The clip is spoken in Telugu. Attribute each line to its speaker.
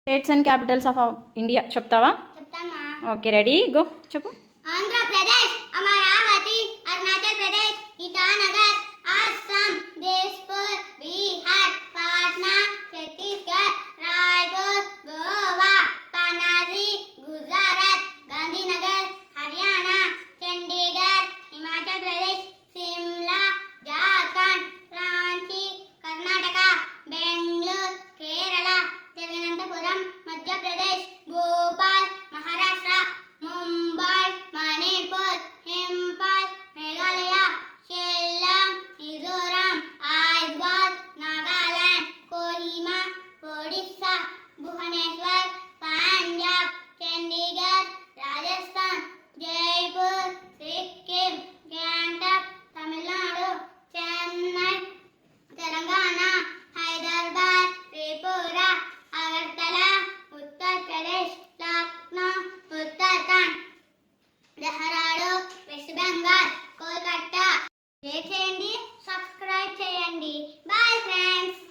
Speaker 1: States and capitals of India చెప్తావా? Okay, ready, go. చెప్పు.
Speaker 2: ఆంధ్రప్రదేశ్, అమరావతి, అరుణాచల్ ప్రదేశ్, ఇటానగర్, అస్సాం, దేశ్పూర్, బీహార్, పాట్నా, ఛత్తీస్గఢ్, రాయ్పూర్, గోవా, పనాజీ, గుజరాత్, గాంధీనగర్, హర్యానా, చండీగఢ్, హిమాచల్ ప్రదేశ్, సిమ్లా, జార్ఖండ్, రాంచీ, కర్ణాటక, బెంగళూరు, కేరళ, తిరువనంతపురం, మధ్యప్రదేశ్, భోపాల్, మహారాష్ట్ర, ముంబై, మణిపూర్, ఇంఫాల్, మేఘాలయ, షిల్లాంగ్, మిజోరాం, ఐజ్వాల్, నాగాలాండ్, కోహిమా, ఒడిస్సా, భువనేశ్వర్, పంజాబ్, చండీగఢ్, రాజస్థాన్, జైపూర్, సిక్కిం, గ్యాంగ్టాక్, తమిళనాడు, చెన్నై, తెలంగాణ, హైదరాబాద్, త్రిపుర, అగర్తల, ఉత్తరప్రదేశ్, లక్నో, ఉత్తరాఖండ్, డెహ్రాడూన్, వెస్ట్ బెంగాల్, కోల్కతా. షేర్ చేయండి, సబ్స్క్రైబ్ చేయండి. Bye friends.